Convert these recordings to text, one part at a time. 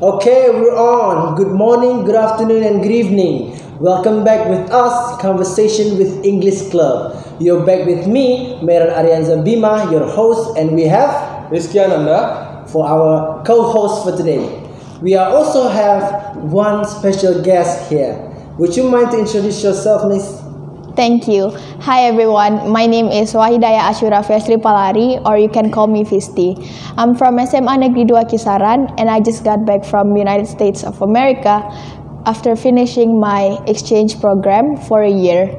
Okay, we're on. Good morning, good afternoon, and good evening. Welcome back with us, Conversation with English Club. You're back with me, Meran Arianza Bima, your host, and we have Rizky Ananda for our co-host for today. We also have one special guest here. Would you mind to introduce yourself, Miss? Thank you. Hi everyone, my name is Wahidaya Ashura Fiasri Palari, or you can call me Fisti. I'm from SMA Negeri 2 Kisaran, and I just got back from United States of America after finishing my exchange program for a year.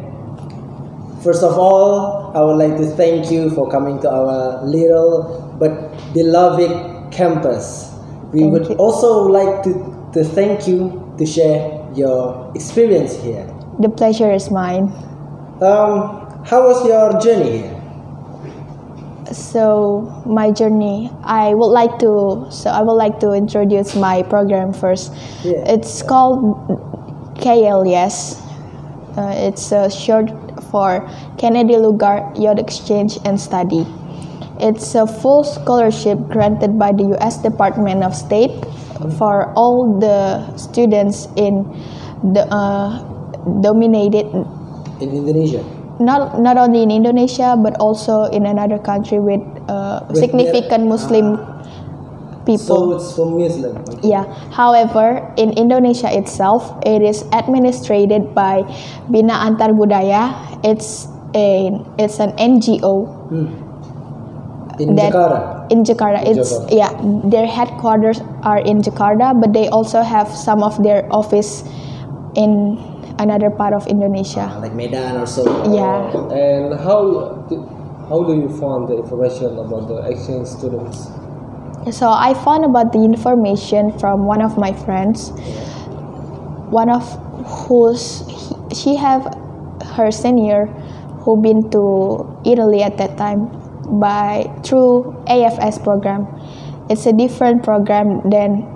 First of all, I would like to thank you for coming to our little but beloved campus. We would also like to thank you to share your experience here. The pleasure is mine. How was your journey here? So my journey, I would like to introduce my program first. Yeah. It's called KLS. It's short for Kennedy Lugar Youth Exchange and Study. It's a full scholarship granted by the U.S. Department of State for all the students in the dominated In Indonesia. not only in Indonesia but also in another country with significant Muslim So people. it's for Muslim. Okay. Yeah. However, in Indonesia itself, it is administrated by Bina Antar Budaya. It's an NGO. In Jakarta. In Jakarta, their headquarters are in Jakarta, but they also have some of their office in another part of Indonesia. Like Medan or so. Yeah. And how do you find the information about the exchange students? So I found about the information from one of my friends. One of she have her senior who been to Italy at that time through AFS program. It's a different program than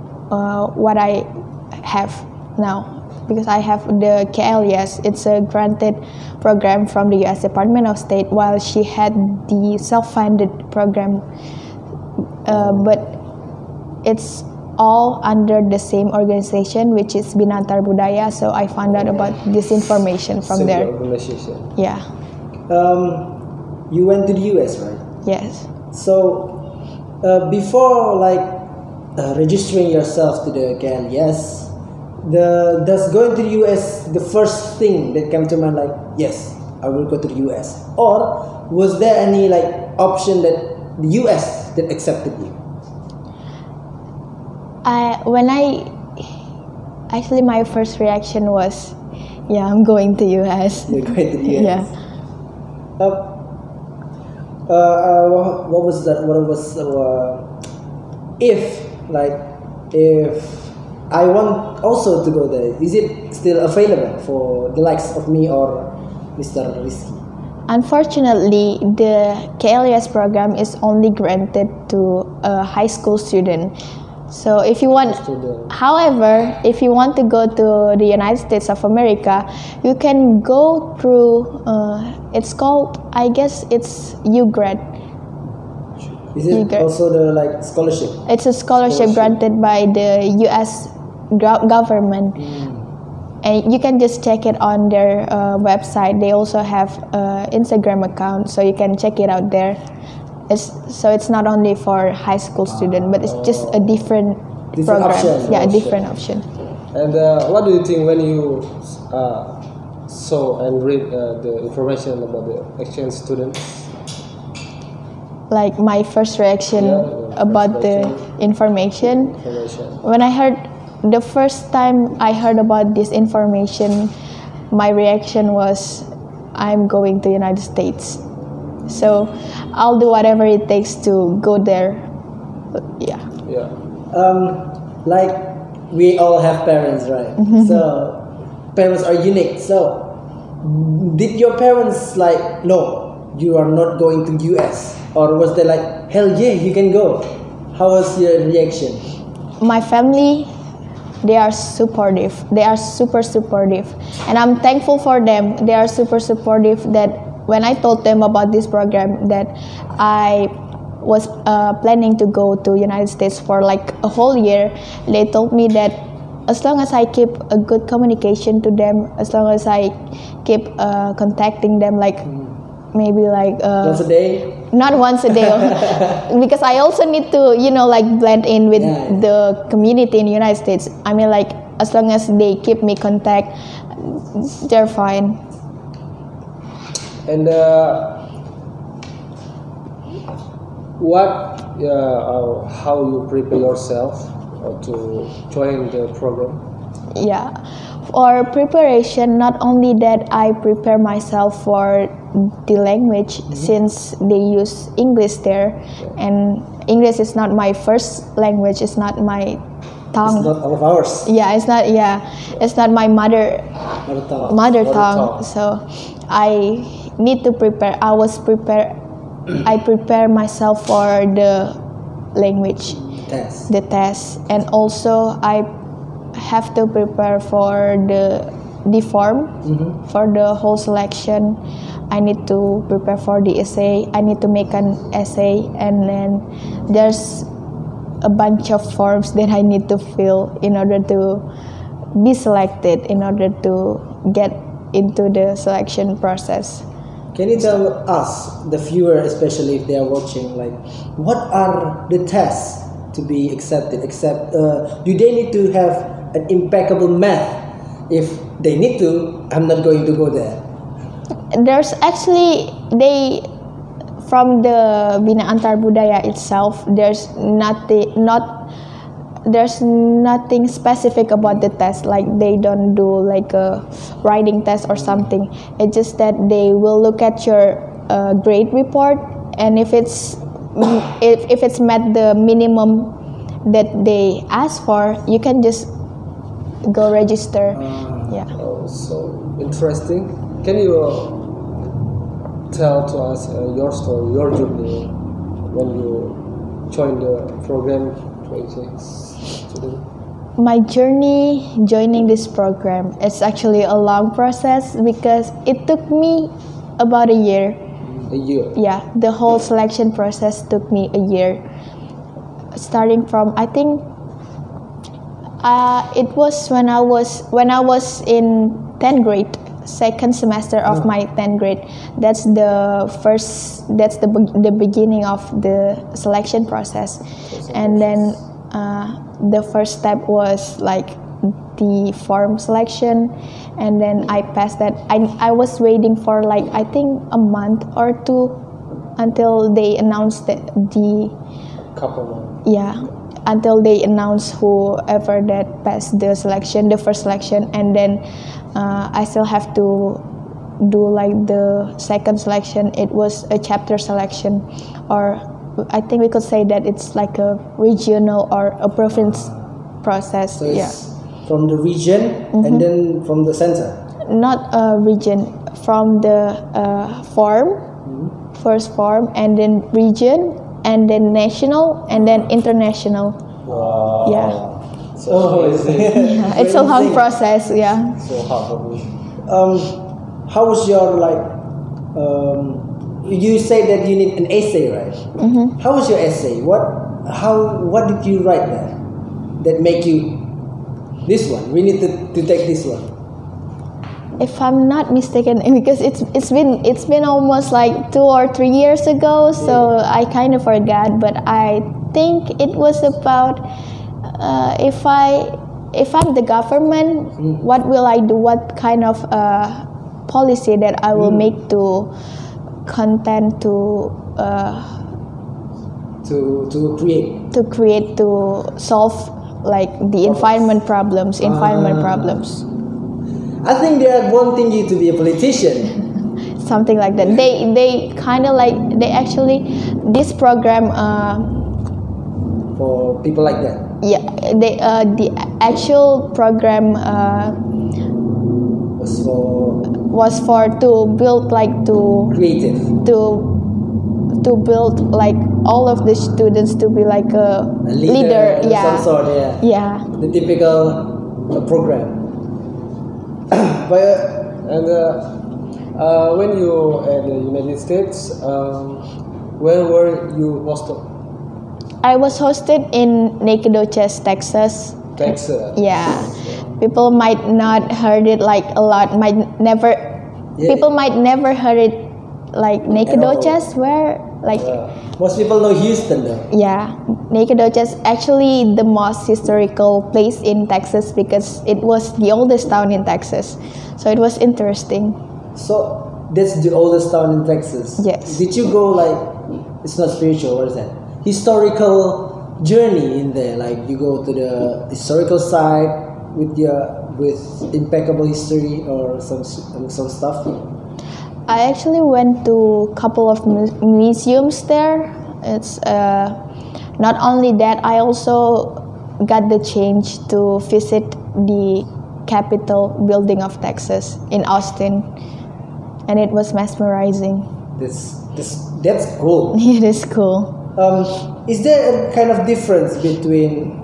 what I have now. Because I have the KLS, it's a granted program from the U.S. Department of State, while she had the self-funded program. But it's all under the same organization, which is Binantar Budaya. So I found out about this information from there. Organization. Yeah. You went to the US, right? Yes. So before registering yourself to the KLS, does going to the US the first thing that came to mind, like, yes, I will go to the US, or was there any option that the US that accepted you? Actually my first reaction was, yeah, I'm going to US. You're going to the US. Yeah. What was that? What was if I want also to go there, is it still available for the likes of me or Mr. Rizky? Unfortunately, the KLS program is only granted to a high school student. So if you want, however, if you want to go to the United States of America, you can go through, it's called, I guess it's UGrad. Is it also the scholarship? It's a scholarship granted by the U.S. government. And you can just check it on their website. They also have Instagram account, so you can check it out there. It's not only for high school student, but it's just a different program. Option. Yeah, a different option. And what do you think when you saw and read the information about the exchange students? Like my first reaction about the information. When the first time I heard about this information, my reaction was, I'm going to United States. So I'll do whatever it takes to go there. Yeah. Yeah. We all have parents, right? So parents are unique. So did your parents no, you are not going to US? Or was they hell yeah, you can go? How was your reaction? My family, they are supportive. They are super supportive. And I'm thankful for them. They are super supportive that when I told them about this program, that I was planning to go to United States for like a whole year, they told me that as long as I keep a good communication to them, as long as I keep contacting them, like maybe like once a day. Not once a day, because I also need to, like blend in with the community in the United States. I mean, like as long as they keep me contact, they're fine. And how you prepare yourself to join the program? Yeah, for preparation, not only that I prepare myself for the language, since they use English there, and English is not my first language, it's not my tongue. It's not all of ours. Yeah, it's not. Yeah, it's not my mother tongue. So I need to prepare. I prepare myself for the language, the test, and also I have to prepare for the form for the whole selection. I need to prepare for the essay. I need to make an essay, and then there's a bunch of forms that I need to fill in order to be selected, in order to get into the selection process. Can you tell us, the viewer, especially if they are watching, like what are the tests to be accepted? Do they need to have an impeccable math? If they need to, I'm not going to go there. There's actually from the Bina Antar Budaya itself, there's nothing specific about the test. Like they don't do like a writing test or something. It's just that they will look at your grade report, and if it's met the minimum that they ask for, you can just go register. Yeah. Oh, so interesting. Can you tell to us your story, your journey when you joined the program to exchange student? My journey joining this program is actually a long process because it took me about a year. A year? Yeah, the whole selection process took me a year. Starting from, I think it was when I was in 10th grade, second semester of my 10th grade. That's the beginning of the selection process. And then the first step was like the form selection, and then I passed that. I was waiting for like I think a month or two until they announced until they announce whoever that passed the selection, the first selection, and then I still have to do like the second selection. It was a chapter selection, or I think we could say that it's like a regional or a province process. So it's from the region and then from the center? Not a region, from the form, first form, and then region, and then national, and then international. Wow. Yeah. So It's a long process. Yeah. So hard for me. How was your you say that you need an essay, right? How was your essay? What did you write there that make you this one? We need to take this one. If I'm not mistaken, because it's been almost like 2 or 3 years ago, so I kind of forgot. But I think it was about if I'm the government, what will I do? What kind of policy that I will make to content to create to solve like the environment problems. I think they are wanting you to be a politician. Something like that. They kind of like this program for people like that. Yeah, the actual program was for to build like creative to build like all of the students to be like a leader. Yeah. Some sort, Yeah. The typical program. And when you at the United States, Where were you hosted? I was hosted in Nacogdoches, Texas. Texas. Yeah, people might not heard it like a lot. People might never heard it like Nacogdoches. Where like most people know Houston though. yeah, Nacogdoches actually the most historical place in Texas because it was the oldest town in Texas, so it was interesting. So that's the oldest town in Texas. Yes. Did you go like, it's not spiritual, what is that? Historical journey in there, like you go to the historical site with impeccable history or some stuff. I actually went to a couple of museums there. It's not only that, I also got the chance to visit the Capitol building of Texas in Austin, and it was mesmerizing. That's cool. It is cool. Is there a kind of difference between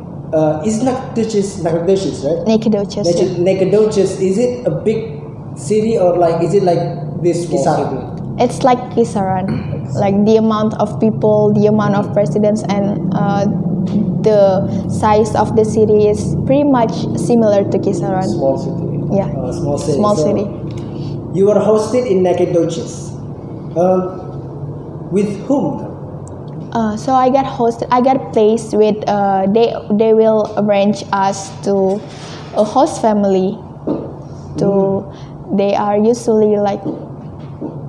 is Nacogdoches, right? Nacogdoches. Nacogdoches, is it a big city or like is it like this Kisaran? It's like Kisaran, like the amount of people, the amount of residents, and the size of the city is pretty much similar to Kisaran. Small city. Yeah. Small city. Small city. You were hosted in Nacogdoches. With whom? So I got placed with they will arrange us to a host family. They are usually like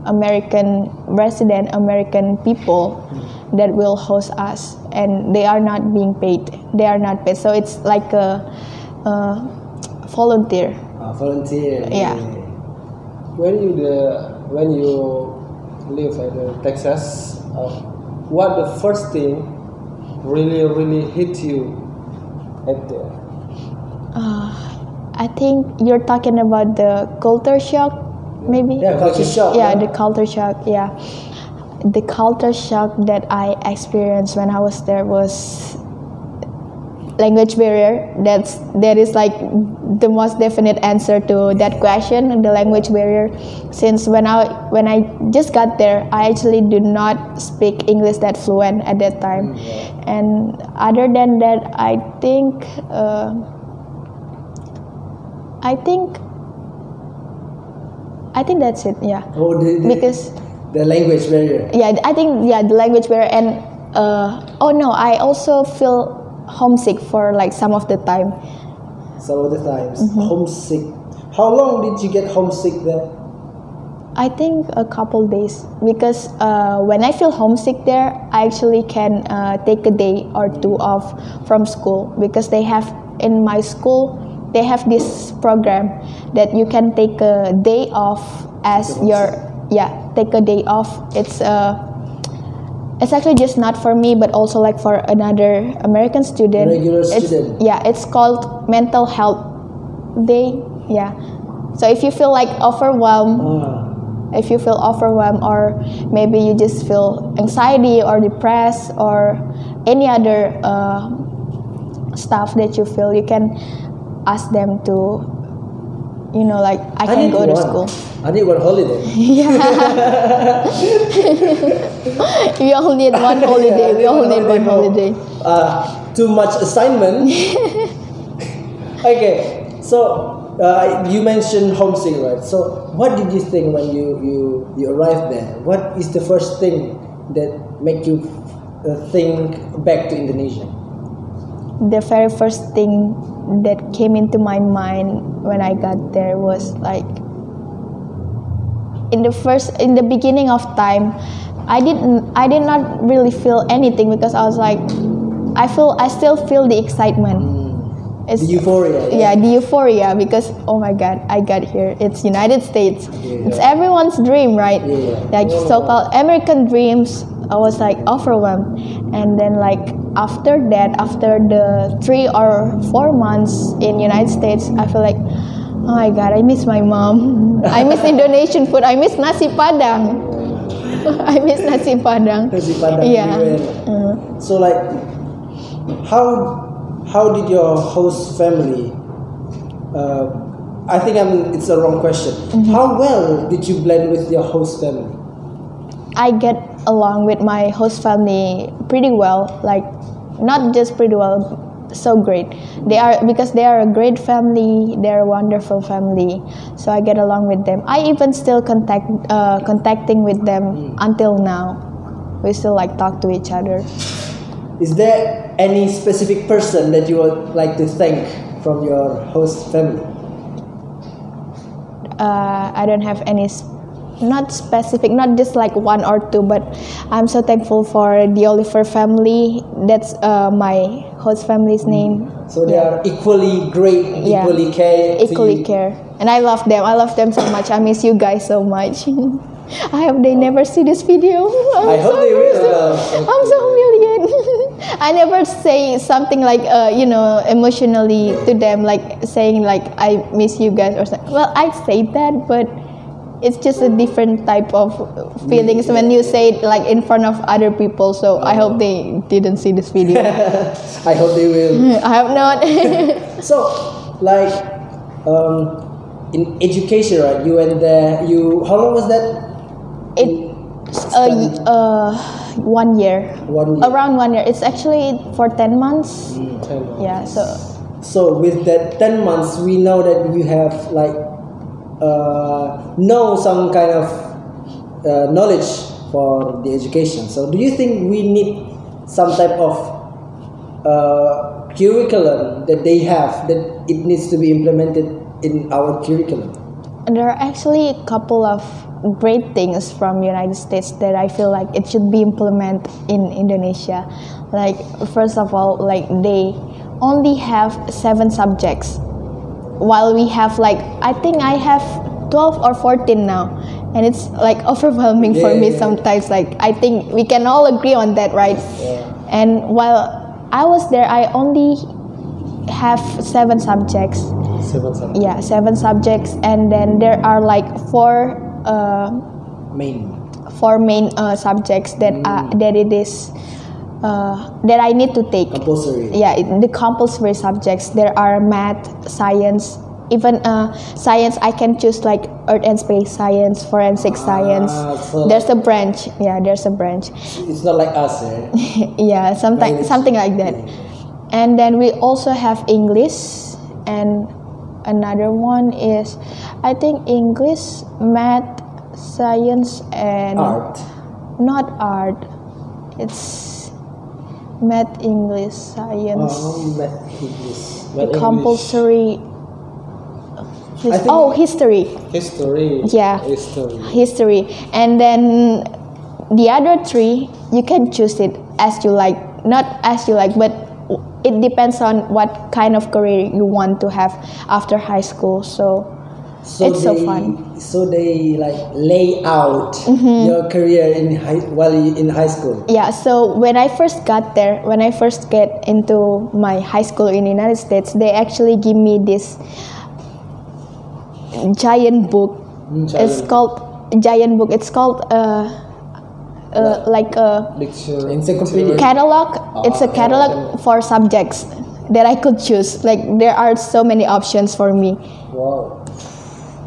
American people that will host us, and they are not being paid. They are not paid, so it's like a volunteer. Volunteer. Yeah. When you live at Texas, what the first thing really hit you at there? I think you're talking about the culture shock, maybe. Yeah, culture shock. Yeah, the culture shock. Yeah, the culture shock that I experienced when I was there was language barrier. That is like the most definite answer to that question, the language barrier. Since when I just got there, I actually did not speak English that fluent at that time, and other than that, I think that's it. Yeah. Oh, because the language barrier. Yeah, I think the language barrier, and oh no, I also feel homesick for like some of the time. Some of the times. Homesick. How long did you get homesick there? I think a couple days, because when I feel homesick there, I actually can take a day or two off from school, because in my school they have this program that you can take a day off as take a day off. It's actually just not for me, but also like for another American student. Regular student. It's called mental health day. Yeah. So if you feel like overwhelmed, or maybe you just feel anxiety or depressed or any other stuff that you feel, you can ask them to, like I can go to school. I need one holiday. Yeah. We all need one holiday. We all need one holiday. Too much assignment. Okay, so you mentioned homesick, right? So what did you think when you arrived there? What is the first thing that make you think back to Indonesia? The very first thing that came into my mind when I got there was like, in the beginning of time, I did not really feel anything, because I was like, I still feel the excitement. It's the euphoria. Yeah, the euphoria, because oh my God, I got here. It's United States. Yeah. It's everyone's dream, right? Yeah. Like so-called American dreams. I was like overwhelmed, and then like after the 3 or 4 months in United States, I feel like, oh my God, I miss my mom. I miss Indonesian food. I miss nasi padang. I miss nasi padang. Nasi padang. Yeah. So like, how did your host family? I think it's a wrong question. How well did you blend with your host family? I get along with my host family pretty well, like not just pretty well, so great. They are, because they are a great family, they're a wonderful family, so I get along with them. I even still contacting with them until now. We still like talk to each other. Is there any specific person that you would like to thank from your host family? I don't have any not specific, not just like one or two, but I'm so thankful for the Oliver family. That's my host family's name. So they are equally great, equally care. Equally care. And I love them. I love them so much. I miss you guys so much. I hope they never see this video. I hope they will. I'm so humiliated. I never say something like, emotionally to them, like saying like, I miss you guys or something. Well, I say that, but it's just a different type of feelings when you say it like in front of other people. So I hope they didn't see this video. I hope they will. I hope not. So, like, in education, right? You went there. How long was that? It's 1 year. 1 year. Around 1 year. It's actually for 10 months. 10 months. Yeah. So with that 10 months, we know that you have like know some kind of knowledge for the education. So do you think we need some type of curriculum that they have, that it needs to be implemented in our curriculum? And there are actually a couple of great things from United States that I feel like it should be implemented in Indonesia. Like, first of all, like they only have 7 subjects, while we have like, I think I have 12 or 14 now, and it's like overwhelming for me sometimes. Like, I think we can all agree on that, right? And while I was there, I only have 7 subjects. 7 subjects. Yeah, 7 subjects, and then there are like 4 main subjects that that I need to take. Compulsory. Yeah, the compulsory subjects. There are math, science, even science. I can choose like earth and space science, forensic science. So there's a branch. Yeah, there's a branch. It's not like us, eh? Yeah, something like that. And then we also have English, and another one is, I think, English, math, science, and art. Not art. It's math, English, science. Math, English. The compulsory. History. History. Yeah. History. And then the other 3, you can choose it as you like. Not as you like, but it depends on what kind of career you want to have after high school. So it's so fun. So they like lay out your career while you're in high school. Yeah. So when I first got there, when I first get into my high school in the United States, they actually give me this giant book. It's called giant book. It's called like a encyclopedia catalog. It's a catalog for subjects that I could choose. Like, there are so many options for me. Wow.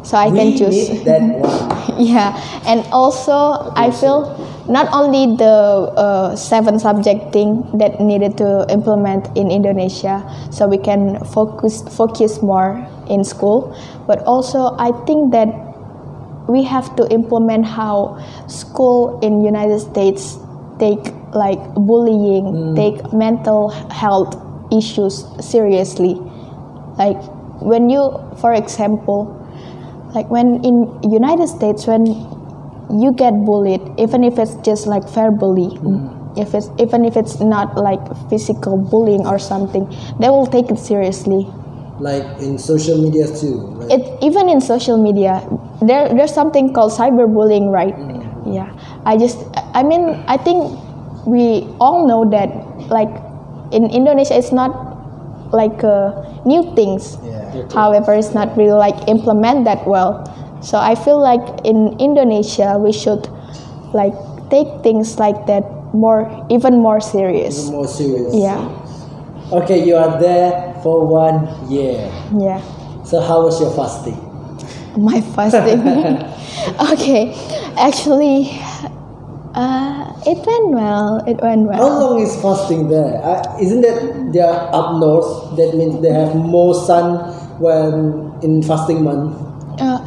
So I can choose. Need that one. Yeah, and also I feel not only the 7 subject thing that needed to implement in Indonesia, so we can focus more in school, but also I think that we have to implement how school in United States take like bullying, take mental health issues seriously. Like, when you, for example, like when in United States, when you get bullied, even if it's just like verbally, even if it's not like physical bullying or something, they will take it seriously. Like in social media too. Like, Even in social media, there's something called cyberbullying, right? Yeah. I think we all know that, like, in Indonesia, it's not like new things. However, it's not really like implement that well. So I feel like in Indonesia, we should like take things like that even more serious. even more serious. Yeah. Okay, you are there for 1 year. Yeah. So how was your fasting? My fasting. Okay, actually, It went well. It went well. How long is fasting there? Isn't that they are up north? That means they have more sun when in fasting month.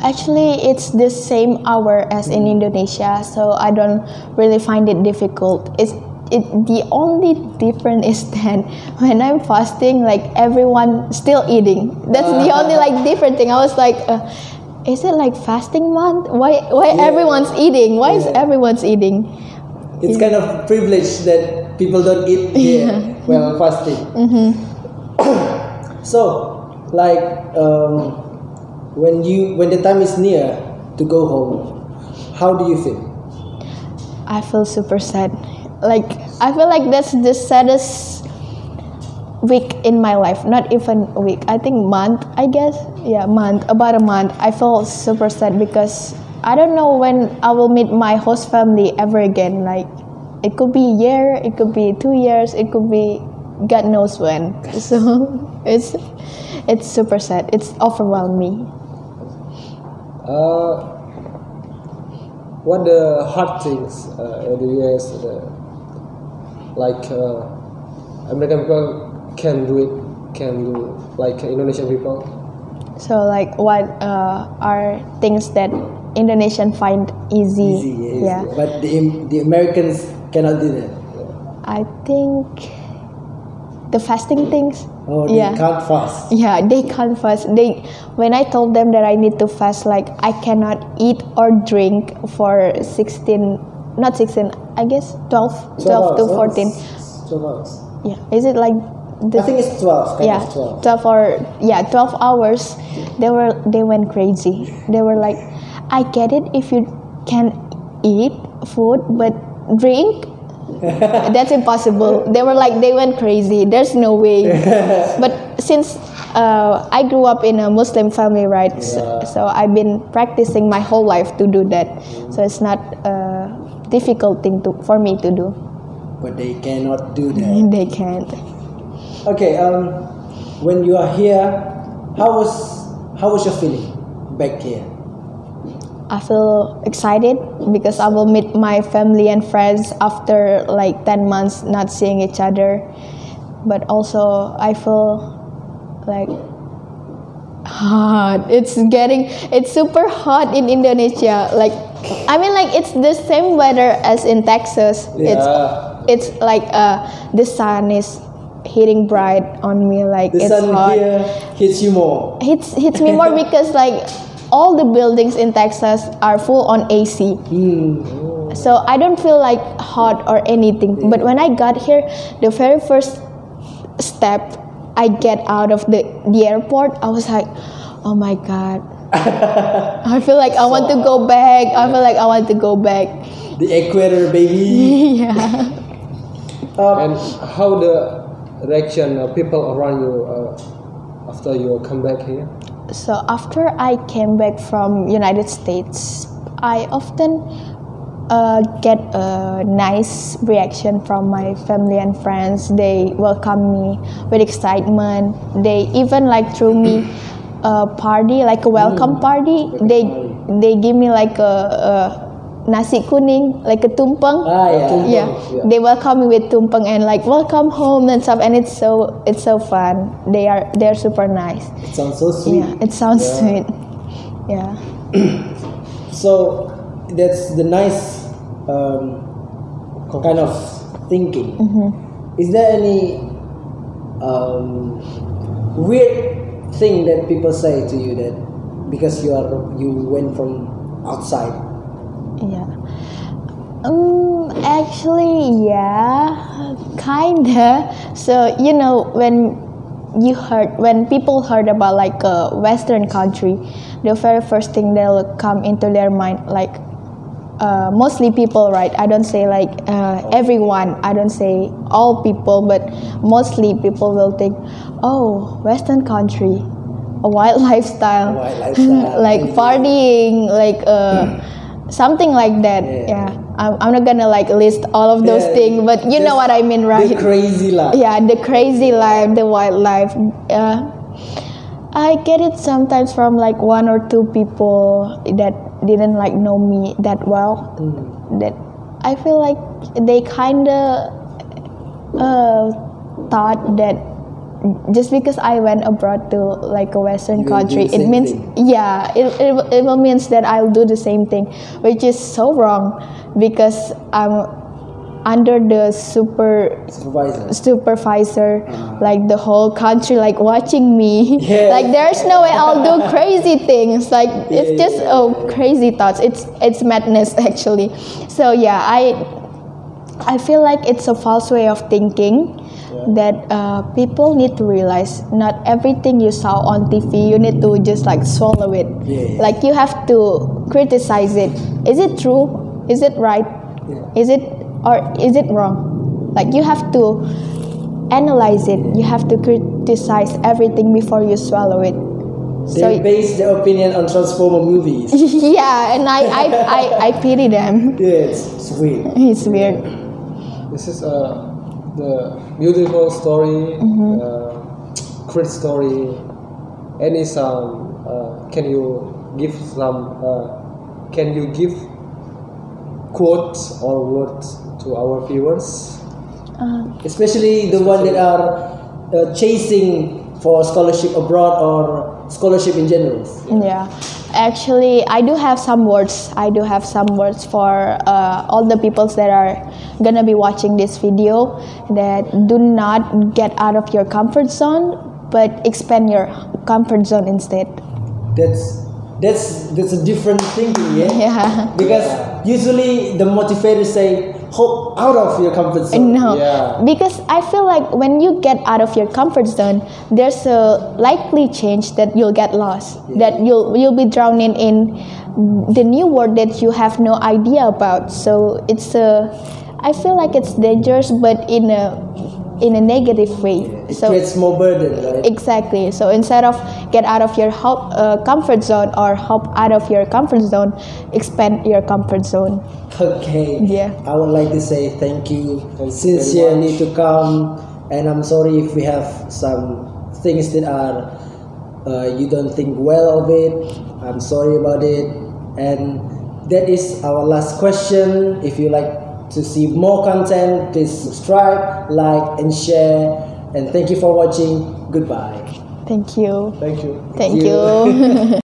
Actually, it's the same hour as in Indonesia, so I don't really find it difficult. The only difference is that when I'm fasting, like everyone still eating. That's the only like different thing. I was like, is it like fasting month? Why everyone's eating? Why is everyone's eating? It's kind of privilege that people don't eat here while fasting. So, like when the time is near to go home, how do you feel? I feel super sad. Like I feel like that's the saddest week in my life. Not even a week. I think month. I guess month. About a month. I feel super sad because I don't know when I will meet my host family ever again. Like it could be a year. It could be 2 years. It could be God knows when. So it's super sad. It's overwhelmed me. What the hard things in the US, like American people can do like Indonesian people. So like what are things that Indonesian find easy? Yeah. But the Americans cannot do that. I think the fasting things. Oh, they can't fast. Yeah, they can't fast. When I told them that I need to fast, like I cannot eat or drink for 16, not 16, I guess 12 to 14. 12 hours. Yeah, is it like? I think it's 12. 12 hours. They went crazy. They were like, I get it if you can eat food, but drink. That's impossible. They went crazy. There's no way. But since I grew up in a Muslim family, right? So I've been practicing my whole life to do that. So it's not a difficult thing for me to do. But they cannot do that. They can't. Okay. When you are here, how was your feeling back here? I feel excited because I will meet my family and friends after like 10 months not seeing each other. But also I feel like hot. It's super hot in Indonesia. Like I mean like it's the same weather as in Texas. Yeah. It's like the sun is hitting bright on me, like the it's sun hot. Here hits you more. Hits me more because like all the buildings in Texas are full on AC. So I don't feel like hot or anything. But when I got here, the very first step I get out of the airport, I was like, oh my God. I feel like I want to go back. The equator, baby. Yeah. And how the reaction of people around you after you come back here? So after I came back from United States, I often get a nice reaction from my family and friends. They welcome me with excitement. They even like threw me a party, like a welcome party. They give me like a nasi kuning, like a tumpeng. Yeah. They welcome me with tumpeng and like welcome home and stuff, and it's so fun. They're super nice. It sounds so sweet. Yeah, it sounds sweet. Yeah. So that's the nice kind of thinking. Is there any weird thing that people say to you that because you went from outside? Yeah. Actually, yeah, kinda. So when people heard about like a Western country, the very first thing that'll come into their mind, like mostly people, right? I don't say like everyone. I don't say all people, but mostly people will think, oh, Western country, a wild lifestyle, like partying, like something like that. Yeah. I'm not gonna like list all of those things, but you know what I mean, right? The crazy life. Yeah, the crazy life, the wild life. I get it sometimes from like 1 or 2 people that didn't like know me that well. That I feel like they kinda thought that just because I went abroad to like a Western You will do country, the it same means thing. yeah, it will means that I'll do the same thing, which is so wrong because I'm under the supervisor, like the whole country like watching me. Yeah. Like there's no way I'll do crazy things. Like it's just crazy thoughts. It's madness actually. So yeah, I feel like it's a false way of thinking that people need to realize not everything you saw on TV you need to just like swallow it. Yeah. Like you have to criticize it. Is it true? Is it right? Is it or is it wrong? Like you have to analyze it. You have to criticize everything before you swallow it. They base their opinion on Transformer movies. Yeah, and I pity them. Yeah, it's weird. It's weird. This is the beautiful story, great story. Any some? Can you give some? Can you give quotes or words to our viewers? Especially the one that are chasing for scholarship abroad or scholarship in general. Yeah, actually, I do have some words. I do have some words for all the peoples that are gonna be watching this video. That do not get out of your comfort zone, but expand your comfort zone instead. That's a different thinking, yeah. Yeah. Because usually the motivators say, "Hop out of your comfort zone." No, Yeah. because I feel like when you get out of your comfort zone, there's a likely change that you'll get lost, that you'll be drowning in the new world that you have no idea about. So I feel like it's dangerous, but in a negative way. It creates more burden, right? Exactly. So instead of get out of your comfort zone or hop out of your comfort zone, expand your comfort zone. Okay. Yeah. I would like to say thank you Thank you sincerely very to come, and I'm sorry if we have some things that are you don't think well of it. I'm sorry about it, and that is our last question. If you like to see more content, please subscribe, like, and share. And thank you for watching. Goodbye. Thank you. Thank you. Thank you. you.